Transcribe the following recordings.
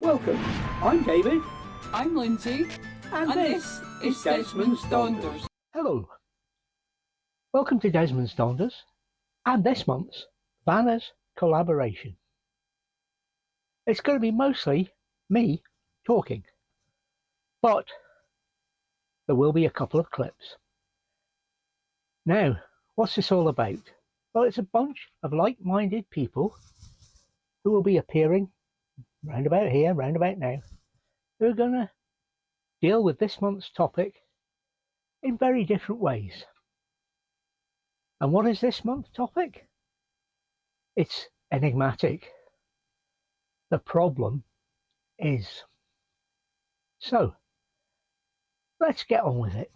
Welcome, I'm David. I'm Lindsay, And this is Desmond's Donders. Hello, welcome to Desmond's Donders and this month's Vanners collaboration. It's going to be mostly me talking, but there will be a couple of clips. Now, what's this all about? Well, it's a bunch of like-minded people who will be appearing round about here, round about now, who are going to deal with this month's topic in very different ways. And what is this month's topic? It's enigmatic. The problem is. So, let's get on with it.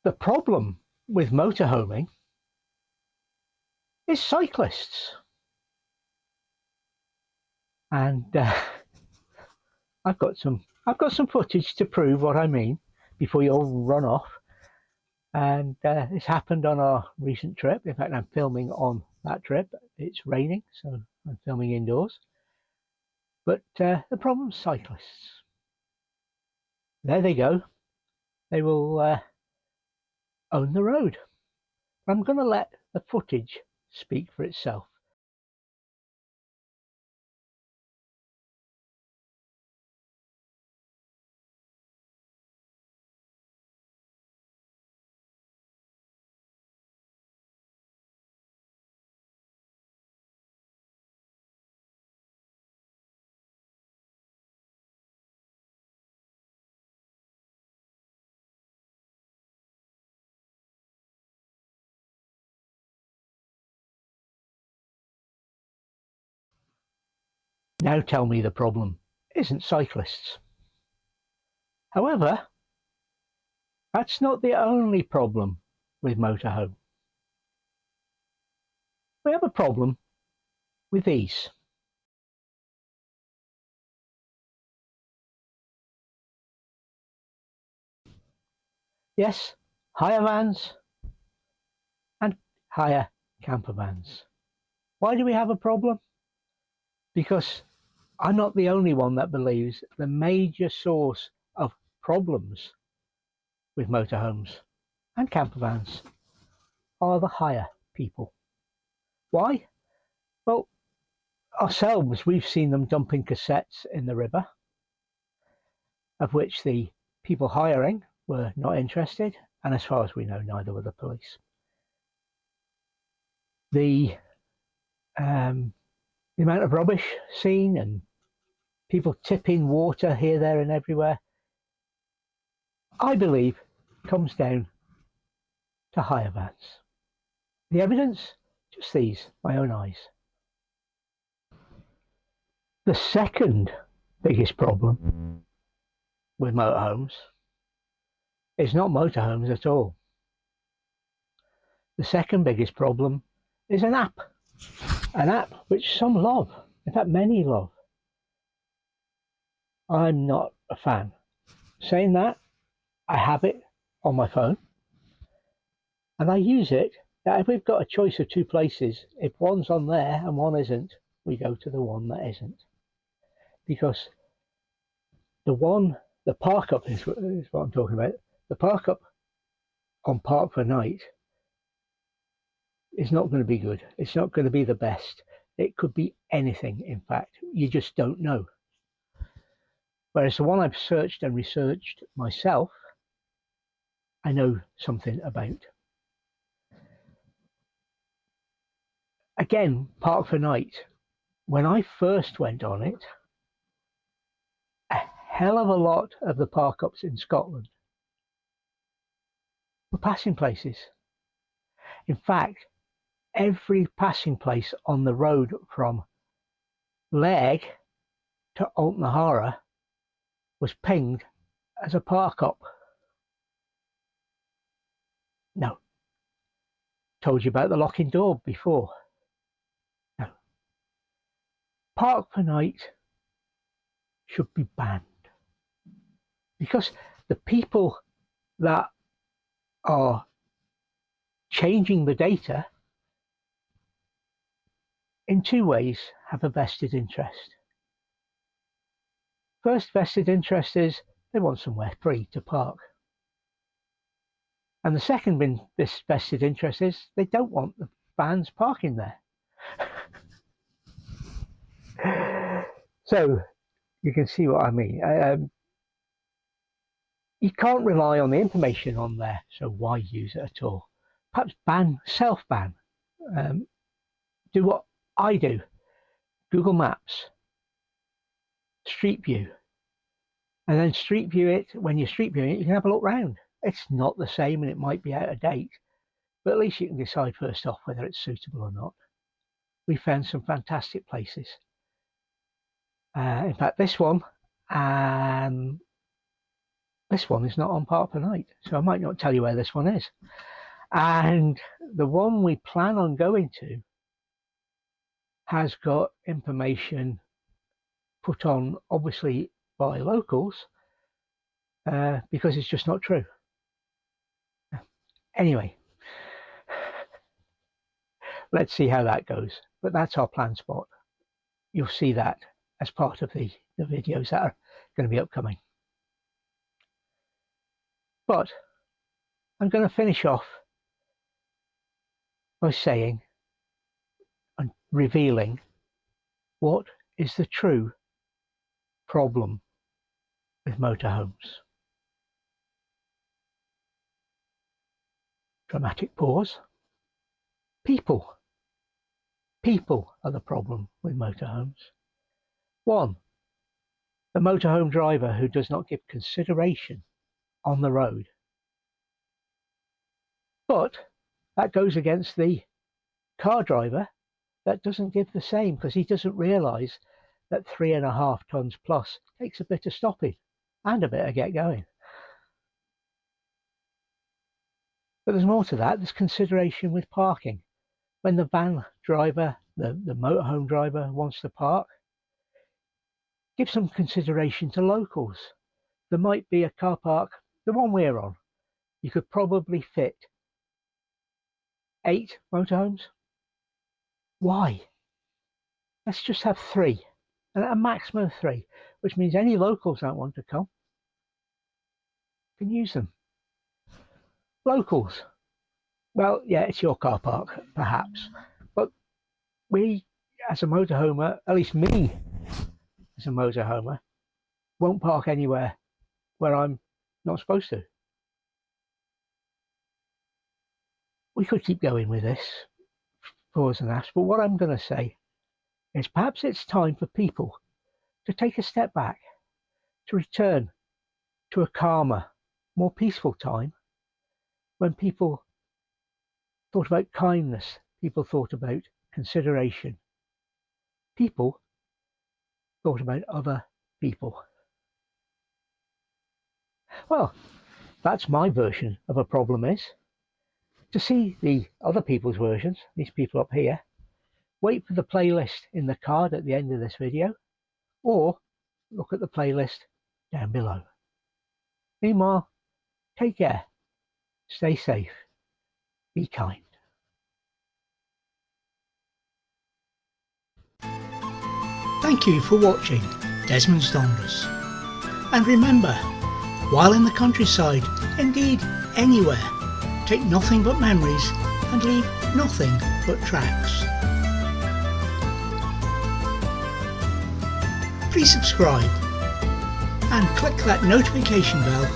The problem with motorhoming is cyclists. And I've got some footage to prove what I mean before you all run off. And it's happened on our recent trip. In fact, I'm filming on that trip. It's raining, so I'm filming indoors. But the problem's cyclists. There they go. They will own the road. I'm going to let the footage speak for itself. Now tell me the problem isn't cyclists. However, that's not the only problem with motorhome. We have a problem with these. Yes, hire vans and hire camper vans. Why do we have a problem? Because I'm not the only one that believes the major source of problems with motorhomes and camper vans are the hire people. Why? Well, ourselves, we've seen them dumping cassettes in the river, of which the people hiring were not interested, and as far as we know, neither were the police. The amount of rubbish seen and people tipping water here, there and everywhere, I believe comes down to hire vans. The evidence? Just these, my own eyes. The second biggest problem with motorhomes is not motorhomes at all. The second biggest problem is an app which some love, in fact many love. I'm not a fan. Saying that, I have it on my phone and I use it. Now, if we've got a choice of two places, if one's on there and one isn't, we go to the one that isn't. Because the park up is what I'm talking about. The park up on Park for Night is not going to be good. It's not going to be the best. It could be anything, in fact. You just don't know. Whereas the one I've searched and researched myself, I know something about. Again, Park for Night. When I first went on it, a hell of a lot of the park ups in Scotland were passing places. In fact, every passing place on the road from Leg to Altnahara was pinged as a park up. No. Told you about the locking door before. No. Park for Night should be banned. Because the people that are changing the data in two ways, have a vested interest. First vested interest is they want somewhere free to park. And the second vested interest is they don't want the vans parking there. So you can see what I mean. You can't rely on the information on there, so why use it at all? Perhaps self-ban. Do what I do. Google Maps, Street View, and then Street View it. When you're Street Viewing it, you can have a look round. It's not the same and it might be out of date, but at least you can decide first off whether it's suitable or not. We found some fantastic places. In fact, this one and this one is not on Park per Night, so I might not tell you where this one is. And the one we plan on going to has got information put on, obviously by locals, because it's just not true. Anyway, let's see how that goes. But that's our plan spot. You'll see that as part of the videos that are going to be upcoming. But I'm going to finish off by saying and revealing what is the true problem with motorhomes. Dramatic pause. People. People are the problem with motorhomes. One, the motorhome driver who does not give consideration on the road. But that goes against the car driver that doesn't give the same, because he doesn't realise that 3.5 tons plus takes a bit of stopping and a bit of get going. But there's more to that. There's consideration with parking. When the van driver, the motorhome driver wants to park, give some consideration to locals. There might be a car park, the one we're on, you could probably fit 8 motorhomes. Why? Let's just have 3, and a maximum of 3, which means any locals that want to come can use them. Locals, well, yeah, it's your car park, perhaps, but we, as a motorhomer, at least me as a motorhomer, won't park anywhere where I'm not supposed to. We could keep going with this, forwards and afters, but what I'm going to say is perhaps it's time for people to take a step back, to return to a calmer, more peaceful time when people thought about kindness, people thought about consideration, people thought about other people. Well, that's my version of a problem is. To see the other people's versions, these people up here, wait for the playlist in the card at the end of this video, or look at the playlist down below. Meanwhile, take care, stay safe, be kind. Thank you for watching Desmond's Donders. And remember, while in the countryside, indeed anywhere, take nothing but memories and leave nothing but tracks. Please subscribe and click that notification bell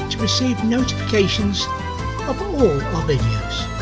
to receive notifications of all our videos.